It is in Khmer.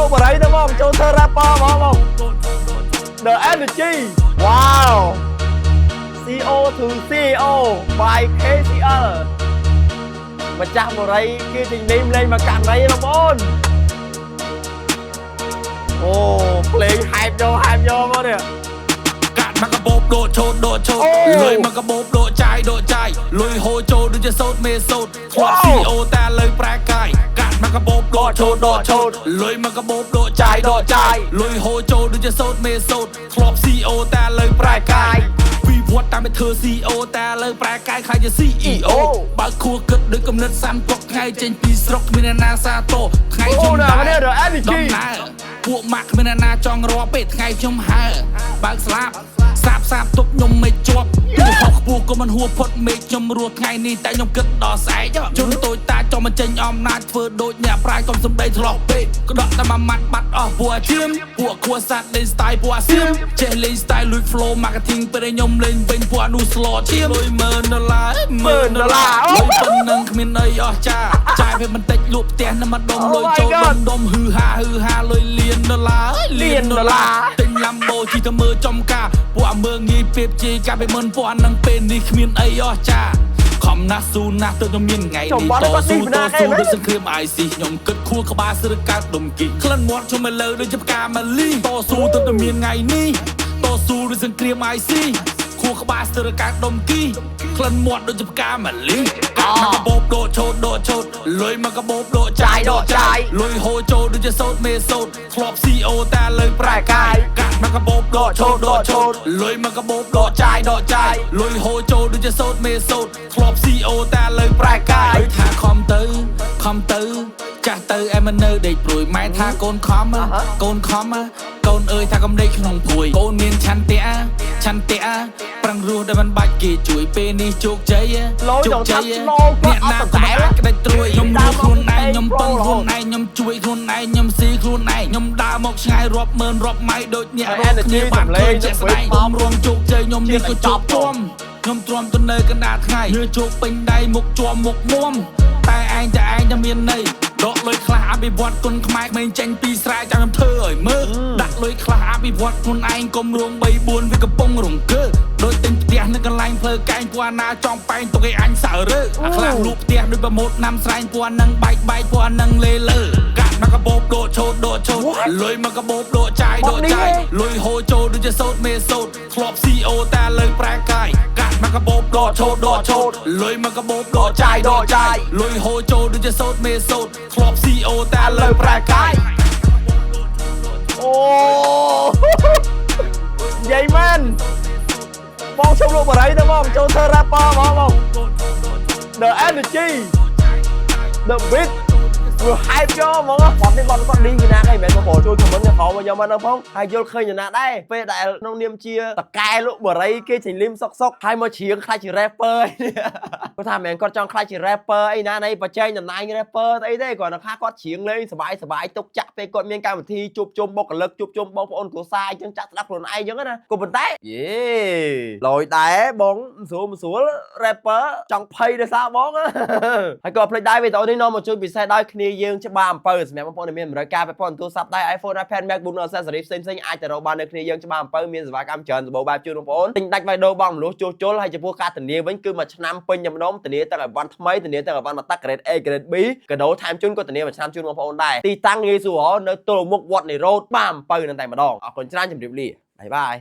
លោកបរិយទៅមកចូលធ្វើ rapper មក The Energy Wow CO to CEO by KCL ម្ចាស់បរិយគេចេញលេងមកកាន់ណៃបងប្អូនអូភ្លេង hype យកមកនេះកាត់មកកបោបដូឆោតលុយមកកបោបដូចាយលុយហូចូលដូចជាសោតមេសោតធ្លាប់ CEO តែលើប្រែកាយកាត់មកកបោបដូឆោតលុយមកកបោបដូចាយលុយហូចូលដូចជាសោតមេសោតធ្លាប់ CEO តែលើប្រែកាយពីវត្តតាមទៅធ្វើ CEO តែលើប្រែកាយខ្លាចជា CEO បើខួរគិតដូចកំណត់សាំទុកថ្ងៃចេញពីស្រុកគ្មានអ្នកណាសាទរថ្ងៃខ្ញុំដំណើរពួកម៉ាក់គ្មានអ្នកណាចង់រាប់ពេលថ្ងៃខ្ញុំហើបើកស្លាប់សាបទុកខ្ញុំមិនជាប់ទូហោខ្ពស់ក៏មិនហួផុតមេឃខ្ញុំរស់ថ្ងៃនេះតែខ្ញុំគិតដល់ស្អែកជន់តូចតាចង់មកចេញអំណាចធ្វើដូចអ្នកប្រាយកុំសំដីឆ្លោះពេកក្តក់តែមួយម៉ាត់បាត់អស់ពួកអាឈាមពួកខួសាត់លេង style ពួកអាសៀមចេះលេង style លួច flow marketing ពេលខ្ញុំលេងវិញពួកអានោះ slot ឈាមលុយ$10000លុយប៉ុណ្ណឹងគ្មានអីអស់ចាយពេលបន្តិចលក់ផ្ទះនឹងមកដុំលុយចូលដុំហឺហាលុយលាន$ទិញ Lambo ជីទៅមើលចំការពួកអាមើងងាយពេបជេរកាប់ឲ្យមិនពួកអានឹងពេលនេះគ្មានអីអស់ចាខំណាស់ស៊ូណាស់ទៅខ្ញុំមានថ្ងៃនេះតស៊ូដូចសង្គ្រាម IC ខ្ញុំគិតខួរក្បាលស្រើកាត់ដុំគីក្លិនមាត់ខ្ញុំមកលើដូចជាផ្កាម៉ាលីតស៊ូទៅមានថ្ងៃនេះតស៊ូដូចសង្គ្រាម IC ខួរក្បាលស្រើកាត់ដុំគីក្លិនមាត់ដូចជាផ្កាម៉ាលីកាត់មកកបោបដូឆោតលុយមកកបោបដូចាយលុយហូចូលដូចជាសោតមេសោតធ្លាប់ CEO តែលើប្រែកាយកាត់មកកបោបដូឆោតលុយមកកបោបដូចាយលុយហូចូលដូចជាសោតមេសោតធ្លាប់ CEO តែលើប្រែកាយថាខំទៅចាស់ទៅឯមិននៅដេកព្រួយម៉ែថាកូនខំកូនអើយថាកំដេកក្នុងព្រួយកូនមានឆន្ទៈប្រឹងរស់ដែលមិនបាច់គេជួយពេលនេះជោគជ័យអ្នកណាក៏អាចក្តិចត្រួយខ្ញុំរស់ខ្លួនឯងខ្ញុំពឹងខ្លួនឯងខ្ញុំជួយខ្លួនឯងខ្ញុំស៊ីខ្លួនឯងខ្ញុំដើរមកឆ្ងាយរាប់ម៉ឺនរាប់ម៉ៃដូចអ្នករស់គ្នាបានឃើញជាក់ស្ដែងបំរងជោគជ័យខ្ញុំនេះក៏ជោគជ័យខ្ញុំទ្រាំទៅនៅកណ្ដាលថ្ងៃញើជោគពេញដៃមុខជាប់មុខមុំតែឯងតែមានន័យដកលុយខ្លះអភិវឌ្ឍគុណខ្មែរក្មេងចេញពីស្រែចាំខ្ញុំធ្វើឲ្យមើលដាក់លុយខ្លះអភិវឌ្ឍខ្លួនឯងកុំរង3 4វាកំពុងរង្គើដូចទិញផ្ទះនៅកន្លែងផ្លូវកែងពួកណាចង់បែងទុកឲ្យអញសើរើអាខ្លះលក់ផ្ទះដូចប្រម៉ូតណាំស្រែងពួកនឹងបែកពួកនឹងលេលើកាត់មកកបោបដូឆោតលុយមកកបោបដូចាយលុយហូចូលដូចជាសោតមេសោតធ្លាប់ CEO តែលើប្រែកាយកាត់មកកបោបដូឆោតលុយមកកបោបដូចាយលុយហូចូលដូចជាសោតមេសោតធ្លាប់ CEO តែលើប្រែកាយអូនិយាយមែនបងជុំលោកបរិយទៅមកចូលធ្វើ rapper មក The Energy The Beat វា hype យកហ្មងគាត់នេះគាត់ឌីពីណាគេមិនមែនបងប្អូនជួយ comment នៅក្រោមមកយកមកហ្នឹងផងហើយយល់ឃើញយ៉ាងណាដែរពេលដែលក្នុងនាមជាតកែលោកបរិយគេចេញលឹមសុកហើយមកច្រៀងខ្លាចជា rapper គាត់ថាមិនមែនគាត់ចង់ខ្លាចជា rapper អីណានៃបច្ចេកតំណែង rapper ស្អីទេគាត់ថាគាត់ច្រៀងលេងសប្បាយទុកចាក់ពេលគាត់មានកម្មវិធីជួបជុំបុគ្គលិកជួបជុំបងប្អូនគ្រួសារអញ្ចឹងចាក់ស្ដាប់ខ្លួនឯងអញ្ចឹងណាក៏ប៉ុន្តែយេលយដែរបងមិនស្រួល rapper ចង់ភ័យដោយសារបងហើយក៏ភ្លេចដែរវីដេអូនេះនាំមកជួយពិសេសដោយគ្នាយើងច្បារអំពើសម្រាប់បងប្អូនដែលមានតម្រូវការប្រព័ន្ធទូរស័ព្ទដៃ iPhone iPad MacBook និង accessories ផ្សេងៗអាចទៅរកបាននៅគ្នាយើងច្បារអំពើមានសេវាកម្មច្រើនសម្បូរបែបជូនបងប្អូនទិញដាច់វាយដូរបងមនុស្សជួសជុលហើយចំពោះការធានាវិញគឺមួយឆ្នាំពេញតែម្ដងធានាទាំងអីវ៉ាន់ថ្មីធានាទាំងអីវ៉ាន់មកតាក់ grade A grade B កដោថែមជូនក៏ធានាមួយឆ្នាំជូនបងប្អូនដែរទីតាំងងាយស្រួលនៅទល់មុខវត្តនៃរ៉ូតច្បារអំពើនឹងតែម្ដងអរគុណច្រើនជម្រាបលាបាយបាយ